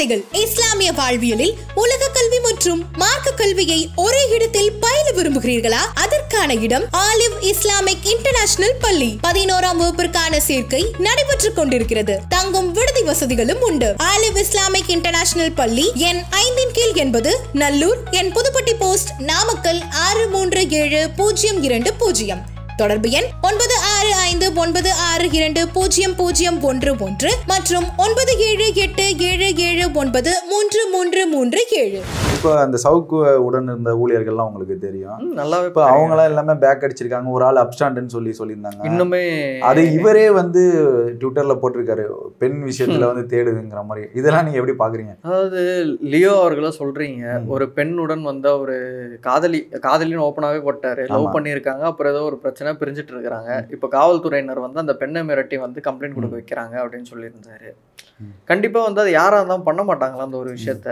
குழந்தைகள் இஸ்லாமிய வாழ்வியலில் உலக கல்வி மற்றும் மார்க்க கல்வியை ஒரே இடத்தில் பயில விரும்புகிறீர்களா? அதற்கான இடம் ஆலிவ் இஸ்லாமிக் இன்டர்நேஷனல் பள்ளி. 11ஆம் வகுப்பிற்கான சேர்க்கை நடைபெற்றுக் கொண்டிருக்கிறது. தங்கும் விடுதி வசதிகளும் உண்டு. ஆலிவ் இஸ்லாமிக் இன்டர்நேஷனல் பள்ளி எண் 5 கீழ் என்பது நல்லூர், என் புதுப்பட்டி போஸ்ட், நாமக்கல் 637020. தொடர்பு எண் 9659620011 மற்றும் 9787793337. இப்போ அந்த சவுக்கு உடன் இருந்த ஊழியர்கள்லாம் உங்களுக்கு தெரியும் நல்லாவே. இப்போ அவங்களாம் எல்லாமே பேக் அடிச்சிருக்காங்க. ஒரு ஆள் அப்ஸ்டாண்டுன்னு சொல்லியிருந்தாங்க. இன்னுமே அது இவரே வந்து ட்விட்டர்ல போட்டிருக்காரு, பெண் விஷயத்துல வந்து தேடுதுங்கிற மாதிரி. இதெல்லாம் நீங்க எப்படி பாக்குறீங்க? அதாவது லியோ அவர்கள சொல்றீங்க, ஒரு பெண்ணுடன் வந்து ஒரு காதலின்னு ஓப்பனாவே போட்டாரு, லவ் பண்ணியிருக்காங்க, அப்புறம் ஏதோ ஒரு பிரச்சனை பிரிஞ்சுட்டு இருக்கிறாங்க. இப்போ காவல்துறையினர் வந்து அந்த பெண்ணை மிரட்டி வந்து கம்ப்ளைண்ட் கொடுக்க வைக்கிறாங்க அப்படின்னு சொல்லியிருந்தாரு. கண்டிப்பா வந்து அது யாரா இருந்தாலும் பண்ண மாட்டாங்களா அந்த ஒரு விஷயத்த?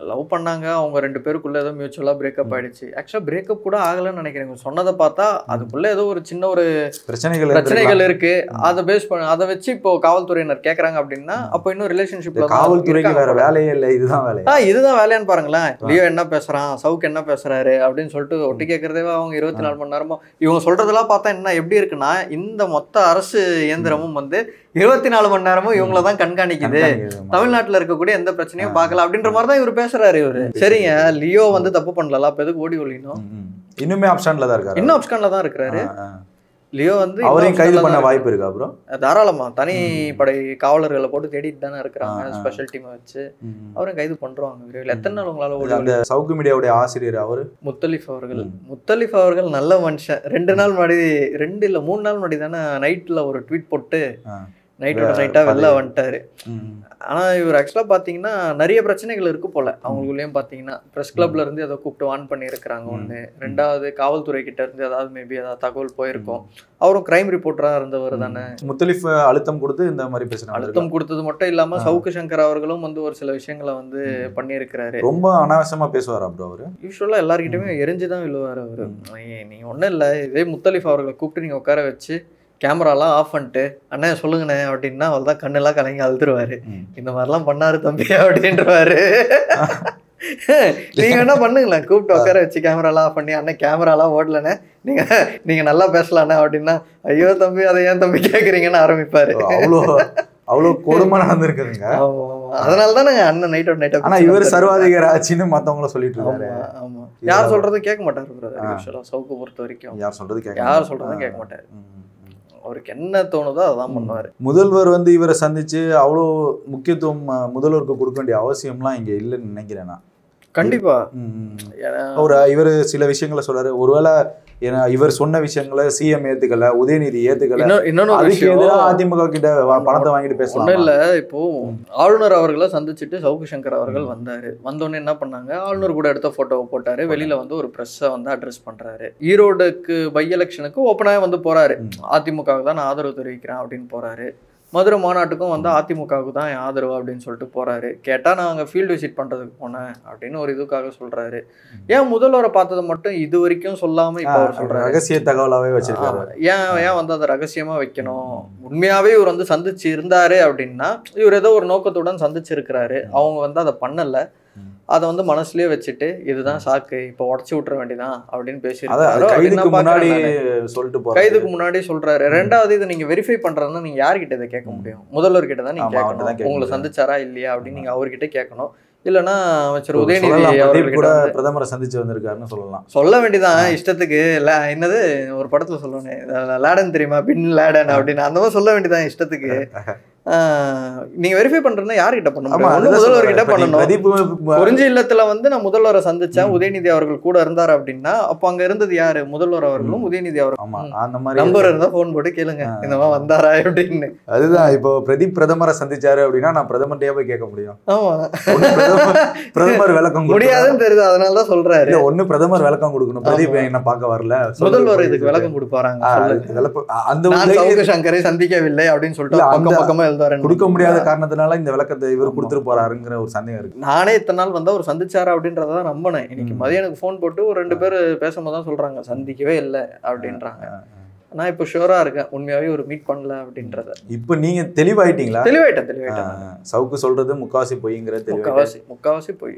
லவ் பண்ணாங்க, அவங்க 2 பேருக்குள்ள ஏதோ மியூச்சுவலா பிரேக்கப் ஆயிடுச்சு. ஆக்சுவலா பிரேக்கப் கூட ஆகலன்னு நினைக்கிறேன். சொன்னதை பார்த்தா அதுக்குள்ள ஏதோ ஒரு சின்ன ஒரு பிரச்சனைகள் இருக்கு. அதை பேஸ் பண்ண அதை வச்சு இப்போ காவல்துறையினர் கேட்கறாங்க அப்படின்னா அப்போ இன்னும் ரிலேஷன்ஷிப்ல காவல்துறைக்கு வேற வேலையே இல்லை, இதுதான் வேலை. இதுதான் வேலையான்னு பாருங்களேன். லியோ என்ன பேசுறான், சவுக்கு என்ன பேசுறாரு அப்படின்னு சொல்லிட்டு ஒட்டி கேட்கறதே அவங்க 24 மணி நேரமும் இவங்க சொல்றதெல்லாம் பார்த்தா என்ன எப்படி இருக்குன்னா, இந்த மொத்த அரசு இயந்திரமும் வந்து 24 மணி நேரமும் இவங்களதான் கண்காணிக்குது. தமிழ்நாட்டுல இருக்கக்கூடிய எந்த பிரச்சனையும் பார்க்கல அப்படின்ற மாதிரி தான் இவர் பேசுறாரு. இவரு சரிங்க, லியோ வந்து தப்பு பண்ணல, அப்ப எதுக்கு ஓடி ஒழிக்கணும்? இன்னுமே ஆப்ஷன்ல தான் இருக்காரு. இன்னும் ஆப்ஷன்ல தான் இருக்காரு. லியோ வந்து அவரையும் கைது பண்ண வாய்ப்பு இருக்கா ப்ரோ? தாராளமா. தனிப்படை காவலர்களை போட்டு தேடிட்டு தானே இருக்கிறாங்க, ஸ்பெஷல் டீமை வச்சு. அவரையும் கைது பண்றாங்க விரைவில். எத்தனை நாள் உங்களால? அந்த சவுக்கு மீடியாவுடைய ஆசிரியர் அவரு முத்தலிஃப் அவர்கள் நல்ல மனுஷன். 2 நாள் முன்னாடி 2 இல்ல 3 நாள் முன்னாடி தானே நைட்ல ஒரு ட்வீட் போட்டு நைட்டா வெளில வந்துட்டாரு. ஆனா இவர் ஆக்சுவலா பாத்தீங்கன்னா நிறைய பிரச்சனைகள் இருக்கு போல அவங்களுக்குள்ளேயும். பாத்தீங்கன்னா பிரஸ் கிளப்ல இருந்து ஏதோ கூப்பிட்டு வான் பண்ணியிருக்கிறாங்க ஒண்ணு. 2வது காவல்துறை கிட்ட இருந்து ஏதாவது மேபி ஏதாவது தகவல் போயிருக்கும். அவரும் கிரைம் ரிப்போர்ட்டரா இருந்தவர் தானே. முத்தலிஃப் அழுத்தம் கொடுத்து இந்த மாதிரி பேசுறாங்க. அழுத்தம் கொடுத்தது மட்டும் இல்லாம சவுக்கு சங்கர் அவர்களும் வந்து ஒரு சில விஷயங்களை வந்து பண்ணியிருக்கிறாரு. ரொம்ப அனாவசியமா பேசுவார் அப்படி. அவரு யூஸ்வலா எல்லாருக்கிட்டுமே எரிஞ்சுதான் விழுவாரு அவரு. நீங்க ஒண்ணும் இல்ல, இதே முத்தலிஃப் அவர்களை கூப்பிட்டு நீங்க உட்கார வச்சு கேமராலாம் ஆஃப் பண்ணிட்டு அண்ணே சொல்லுங்கண்ணே அப்படின்னா அவள் தான் கண்ணெல்லாம் கலங்கி அழுதுருவாரு. இந்த மாதிரிலாம் பண்ணாரு தம்பி அப்படின்றவாரு. நீங்க என்ன பண்ணுங்களேன், கூப்பிட்டு உட்கார வச்சு கேமராலாம் ஆஃப் பண்ணி அண்ணன் கேமராலாம் ஓடலண்ணே, நீங்க நல்லா பேசலாண்ணே அப்படின்னா ஐயோ தம்பி அதை ஏன் தம்பி கேட்குறீங்கன்னு ஆரம்பிப்பாரு. அவ்வளோ கொடுமை நடந்திருக்குதுங்க. அதனாலதான் நாங்க அண்ணன் நைட் ஆனா இவர் சர்வாதிகார ஆட்சின்னு மத்தவங்கள சொல்லிட்டு இருக்காரு. ஆமா, யார் சொல்றதும் கேட்க மாட்டாரு. சவுக்கு பொறுத்த வரைக்கும் யார் சொல்றதும் கேட்க மாட்டாரு. அவருக்கு என்ன தோணுதோ அதான் பண்ணுவாரு. முதல்வர் வந்து இவரை சந்திச்சு அவ்வளோ முக்கியத்துவம் முதல்வருக்கு கொடுக்க வேண்டிய அவசியம்லாம் இங்க இல்லைன்னு நினைக்கிறேன் நான். கண்டிப்பா. இவர் சில விஷயங்களை சொல்றாரு. ஒருவேளை இவர் சொன்ன விஷயங்களை சிஎம் ஏத்துக்கல, உதயநிதி ஏத்துக்கல, அதிமுக கிட்ட பணத்தை வாங்கிட்டு பேசலாம் இல்ல. இப்போ ஆளுநர் அவர்களை சந்திச்சுட்டு சவுக்கு சங்கர் அவர்கள் வந்தாரு. வந்தோடனே என்ன பண்ணாங்க, ஆளுநர் கூட எடுத்த போட்டோவை போட்டாரு. வெளியில வந்து ஒரு பிரஸ்ஸை வந்து அட்ரஸ் பண்றாரு. ஈரோடுக்கு பை எலெக்ஷனுக்கு ஓப்பனாவே வந்து போறாரு. அதிமுகவுக்கு தான் நான் ஆதரவு தெரிவிக்கிறேன் அப்படின்னு போறாரு. மதுரை மாநாட்டுக்கும் வந்து அதிமுகவுக்கு தான் ஆதரவு அப்படின்னு சொல்லிட்டு போறாரு. கேட்டா நான் அங்கே ஃபீல்டு விசிட் பண்றதுக்கு போனேன் அப்படின்னு ஒரு இதுக்காக சொல்றாரு. ஏன் முதல்வரை பார்த்ததை மட்டும் இது வரைக்கும் சொல்லாம இப்ப அவர் சொல்றாரு, ரகசிய தகவலாவே வச்சிருக்காரு. ஏன் வந்து அதை ரகசியமா வைக்கணும்? உண்மையாவே இவர் வந்து சந்திச்சு இருந்தாரு அப்படின்னா இவர் ஏதோ ஒரு நோக்கத்துடன் சந்திச்சு இருக்கிறாரு. அவங்க வந்து அதை பண்ணல, அதை வந்து மனசுலயே வச்சுட்டு இதுதான் சாக்கு, இப்ப உடச்சு விட்டுற வேண்டியதான் அப்படின்னு பேசியிருக்காரு. கைதுக்கு முன்னாடி சொல்றாரு. 2வது இது நீங்க வெரிஃபை பண்றதுன்னா நீங்க யார்கிட்ட இதை கேட்க முடியும்? முதல்வர் கிட்ட தான் நீங்க கேட்கணும். உங்களை சந்திச்சாரா இல்லையா அப்படின்னு நீங்க அவர்கிட்ட கேட்கணும். இல்லைன்னா அமைச்சர் உதயநிதி கூட பிரதமரை சந்திச்சு வந்திருக்காருன்னு சொல்லலாம். சொல்ல வேண்டியதான் இஷ்டத்துக்கு. என்னது ஒரு படத்துல சொல்லுவேன், லேடன் தெரியுமா, பின் லேடன் அப்படின்னு, அந்த மாதிரி சொல்ல வேண்டியதான் இஷ்டத்துக்கு. நீங்க வெரிஃபை பண்றதுன்னா யார்கிட்ட பண்ணணும்? முதல்வர்கிட்ட பண்ணணும். குறிஞ்சி இல்லத்துல வந்து நான் முதல்வரை சந்திச்சேன், உதயநிதி அவர்கள் கூட இருந்தாரு அப்படின்னா அப்ப அங்க இருந்தது யாரு? முதல்வர் அவர்களும் உதயநிதி அவர்களும். நம்பர் இருந்தா போன் போட்டு கேளுங்க இந்த மாதிரி வந்தாரா அப்படின்னு. அதுதான் இப்போ பிரதமரை சந்திச்சாரு அப்படின்னா நான் பிரதமர்கிட்டயே போய் கேட்க முடியும். ஆமா, பிரதமர் விளக்கம் முடியாதுன்னு தெரியுது, அதனாலதான் சொல்றாரு. ஒண்ணு பிரதமர் விளக்கம் கொடுக்கணும், பிரதீப் என்ன பார்க்க வரல, முதல்வர் இதுக்கு விளக்கம் கொடுப்பாராங்க. அந்த சங்கரை சந்திக்கவில்லை அப்படின்னு சொல்லிட்டு பக்கம் பக்கமா கொடுக்க முடியாத காரணத்தினால இந்த விளக்கத்தை இவர் கொடுத்துட்டு போறாருங்கிற ஒரு சந்தேகம் இருக்கு. நானே இத்தனை நாள் வந்து அவர் சந்திச்சாரா அப்படின்றதான் நம்பினேன். இன்னைக்கு மதியம் எனக்கு போன் போட்டு ஒரு 2 பேர் பேசும்போது தான் சொல்றாங்க சந்திக்கவே இல்லை அப்படின்றாங்க. நான் இப்போ ஷூரா இருக்கேன் உண்மையாவே ஒரு மீட் பண்ணல அப்படின்றத. இப்போ நீங்க தெளிவாயிட்டீங்களா? தெளிவாயிட்டேன். சவுக்கு சொல்றது முக்காவாசி பொய்ங்கிற முக்காவாசி போய்